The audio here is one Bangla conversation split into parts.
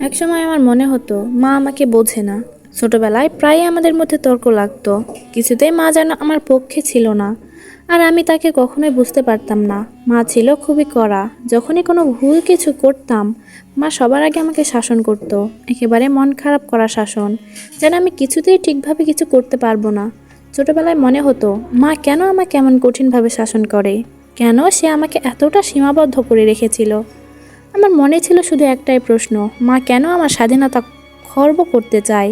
একসময় আমার মনে হতো মা আমাকে বোঝে না। ছোটবেলায় প্রায়ই আমাদের মধ্যে তর্ক লাগতো। কিছুতেই মা যেন আমার পক্ষে ছিল না, আর আমি তাকে কখনোই বুঝতে পারতাম না। মা ছিল খুবই কড়া। যখনই কোনো ভুল কিছু করতাম, মা সবার আগে আমাকে শাসন করতো। একেবারে মন খারাপ করা শাসন, যেন আমি কিছুতেই ঠিকভাবে কিছু করতে পারবো না। ছোটবেলায় মনে হতো মা কেন আমাকে এমন কঠিনভাবে শাসন করে, কেন সে আমাকে এতটা সীমাবদ্ধ করে রেখেছিল। আমার মনে ছিল শুধু একটাই প্রশ্ন, মা কেন আমার স্বাধীনতা খর্ব করতে চায়।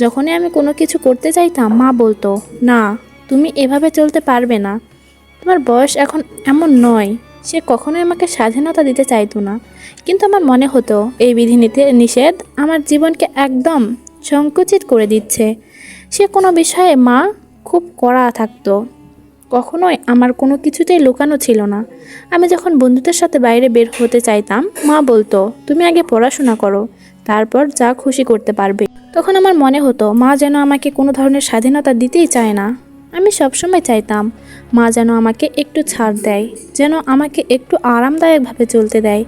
যখনই আমি কোনো কিছু করতে চাইতাম, মা বলতো, না, তুমি এভাবে চলতে পারবে না, তোমার বয়স এখন এমন নয়। সে কখনোই আমাকে স্বাধীনতা দিতে চাইতো না, কিন্তু আমার মনে হতো এই বিধিনিতে নিষেধ আমার জীবনকে একদম সংকুচিত করে দিচ্ছে। সে কোনো বিষয়ে মা খুব কড়া থাকতো। কখনোই আমার কোনো কিছুতেই লুকানো ছিল না। আমি যখন বন্ধুদের সাথে বাইরে বের হতে চাইতাম, মা বলতো, তুমি আগে পড়াশোনা করো, তারপর যা খুশি করতে পারবে। তখন আমার মনে হতো মা যেন আমাকে কোনো ধরনের স্বাধীনতা দিতেই চায় না। আমি সবসময় চাইতাম মা যেন আমাকে একটু ছাড় দেয়, যেন আমাকে একটু আরামদায়কভাবে চলতে দেয়।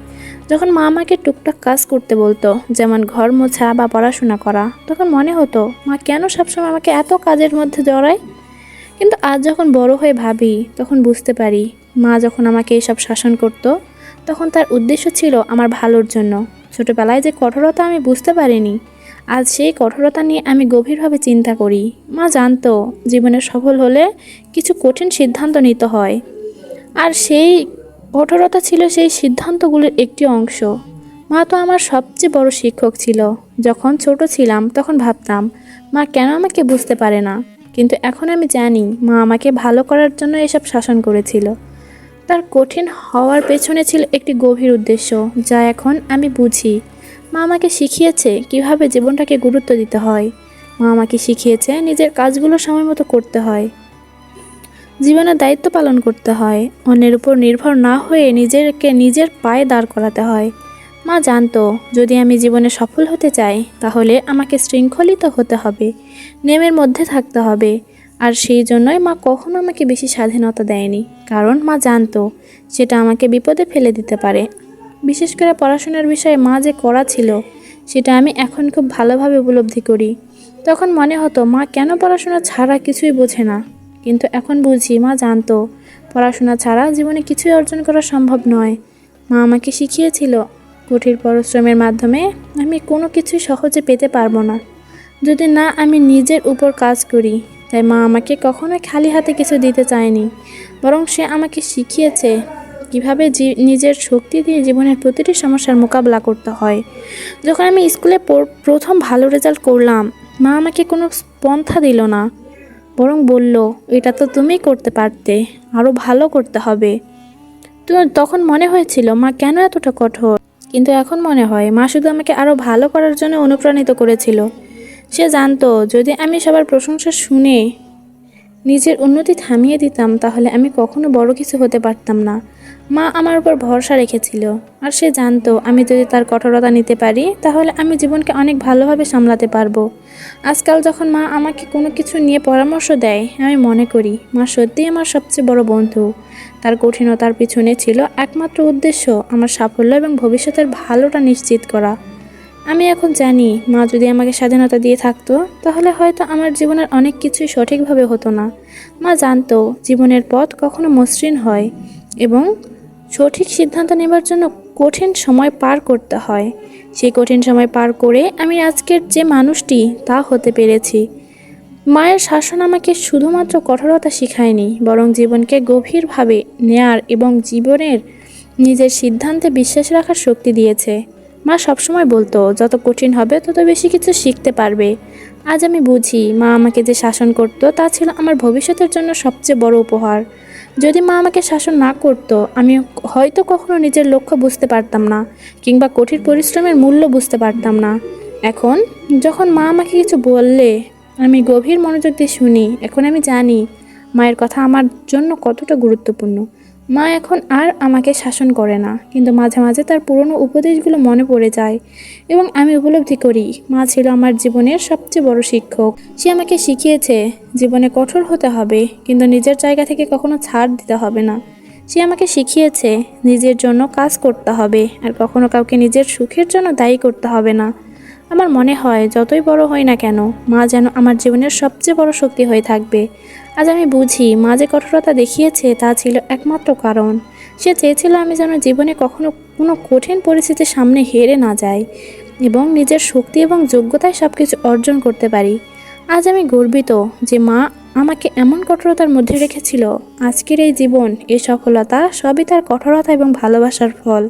যখন মা আমাকে টুকটাক কাজ করতে বলতো, যেমন ঘর মোছা বা পড়াশোনা করা, তখন মনে হতো মা কেন সবসময় আমাকে এত কাজের মধ্যে জড়ায়। কিন্তু আজ যখন বড় হয়ে ভাবি, তখন বুঝতে পারি মা যখন আমাকে এসব শাসন করত, তখন তার উদ্দেশ্য ছিল আমার ভালোর জন্য। ছোটবেলায় যে কঠোরতা আমি বুঝতে পারিনি, আজ সেই কঠোরতা নিয়ে আমি গভীরভাবে চিন্তা করি। মা জানতো জীবনে সফল হলে কিছু কঠিন সিদ্ধান্ত নিতে হয়, আর সেই কঠোরতা ছিল সেই সিদ্ধান্তগুলোর একটি অংশ। মা তো আমার সবচেয়ে বড় শিক্ষক ছিল। যখন ছোট ছিলাম তখন ভাবতাম মা কেন আমাকে বুঝতে পারে না, কিন্তু এখন আমি জানি মা আমাকে ভালো করার জন্য এসব শাসন করেছিল। তার কঠিন হওয়ার পেছনে ছিল একটি গভীর উদ্দেশ্য, যা এখন আমি বুঝি। মা আমাকে শিখিয়েছে কিভাবে জীবনটাকে গুরুত্ব দিতে হয়। মা আমাকে শিখিয়েছে নিজের কাজগুলো সময় মতো করতে হয়, জীবনের দায়িত্ব পালন করতে হয়, অন্যের উপর নির্ভর না হয়ে নিজেকে নিজের পায়ে দাঁড় করাতে হয়। মা জানতো যদি আমি জীবনে সফল হতে চাই, তাহলে আমাকে শৃঙ্খলিত হতে হবে, নিয়মের মধ্যে থাকতে হবে। আর সেই জন্যই মা কখনো আমাকে বেশি স্বাধীনতা দেয়নি, কারণ মা জানতো সেটা আমাকে বিপদে ফেলে দিতে পারে। বিশেষ করে পড়াশোনার বিষয়ে মা যে কড়া ছিল, সেটা আমি এখন খুব ভালোভাবে উপলব্ধি করি। তখন মনে হতো মা কেন পড়াশোনা ছাড়া কিছুই বোঝে না, কিন্তু এখন বুঝি মা জানতো পড়াশোনা ছাড়া জীবনে কিছুই অর্জন করা সম্ভব নয়। মা আমাকে শিখিয়েছিল কঠিন পরিশ্রমের মাধ্যমে আমি কোনো কিছুই সহজে পেতে পারবো না, যদি না আমি নিজের উপর কাজ করি। তাই মা আমাকে কখনোই খালি হাতে কিছু দিতে চায়নি, বরং সে আমাকে শিখিয়েছে কিভাবে নিজের শক্তি দিয়ে জীবনের প্রতিটি সমস্যার মোকাবিলা করতে হয়। যখন আমি স্কুলে প্রথম ভালো রেজাল্ট করলাম, মা আমাকে কোনো পন্থা দিল না, বরং বলল, এটা তো তুমিই করতে পারতে, আরও ভালো করতে হবে। তো তখন মনে হয়েছিল মা কেন এতটা কঠোর, কিন্তু এখন মনে হয় মা শুধু আমাকে আরও ভালো করার জন্য অনুপ্রাণিত করেছিল। সে জানতো যদি আমি সবার প্রশংসা শুনে নিজের উন্নতি থামিয়ে দিতাম, তাহলে আমি কখনো বড় কিছু হতে পারতাম না। মা আমার উপর ভরসা রেখেছিল, আর সে জানতো আমি যদি তার কঠোরতা নিতে পারি, তাহলে আমি জীবনকে অনেক ভালোভাবে সামলাতে পারবো। আজকাল যখন মা আমাকে কোনো কিছু নিয়ে পরামর্শ দেয়, আমি মনে করি মা সত্যিই আমার সবচেয়ে বড় বন্ধু। তার কঠিনতার পিছনে ছিল একমাত্র উদ্দেশ্য আমার সাফল্য এবং ভবিষ্যতের ভালোটা নিশ্চিত করা। আমি এখন জানি মা যদি আমাকে স্বাধীনতা দিয়ে থাকতো, তাহলে হয়তো আমার জীবনের অনেক কিছুই সঠিকভাবে হতো না। মা জানতো জীবনের পথ কখনো মসৃণ হয়, এবং সঠিক সিদ্ধান্ত নেবার জন্য কঠিন সময় পার করতে হয়। সেই কঠিন সময় পার করে আমি আজকের যে মানুষটি তা হতে পেরেছি। মায়ের শাসন আমাকে শুধুমাত্র কঠোরতা শেখায়নি, বরং জীবনকে গভীরভাবে নেয়ার এবং জীবনের নিজের সিদ্ধান্তে বিশ্বাস রাখার শক্তি দিয়েছে। মা সবসময় বলতো, যত কঠিন হবে তত বেশি কিছু শিখতে পারবে। আজ আমি বুঝি মা আমাকে যে শাসন করতো, তা ছিল আমার ভবিষ্যতের জন্য সবচেয়ে বড় উপহার। যদি মা আমাকে শাসন না করতো, আমি হয়তো কখনো নিজের লক্ষ্য বুঝতে পারতাম না, কিংবা কঠিন পরিশ্রমের মূল্য বুঝতে পারতাম না। এখন যখন মা আমাকে কিছু বললে আমি গভীর মনোযোগ দিয়ে শুনি, এখন আমি জানি মায়ের কথা আমার জন্য কতটা গুরুত্বপূর্ণ। মা এখন আর আমাকে শাসন করে না, কিন্তু মাঝে মাঝে তার পুরনো উপদেশগুলো মনে পড়ে যায়, এবং আমি উপলব্ধি করি মা ছিল আমার জীবনের সবচেয়ে বড় শিক্ষক। সে আমাকে শিখিয়েছে জীবনে কঠোর হতে হবে, কিন্তু নিজের জায়গা থেকে কখনো ছাড় দিতে হবে না। সে আমাকে শিখিয়েছে নিজের জন্য কাজ করতে হবে আর কখনো কাউকে নিজের সুখের জন্য দায়ী করতে হবে না। আমার মনে হয় যতই বড় হই না কেন, মা যেন আমার জীবনের সবচেয়ে বড় শক্তি হয়ে থাকবে। আজ আমি বুঝি মা যে কঠোরতা দেখিয়েছে তা ছিল একমাত্র কারণ সে চেয়েছিল আমি যেন জীবনে কখনো কোনো কঠিন পরিস্থিতির সামনে হেরে না যাই এবং নিজের শক্তি এবং যোগ্যতায় সব কিছু অর্জন করতে পারি। আজ আমি গর্বিত যে মা আমাকে এমন কঠোরতার মধ্যে রেখেছিল। আজকের এই জীবন, এই সফলতা সবই তার কঠোরতা এবং ভালোবাসার ফল।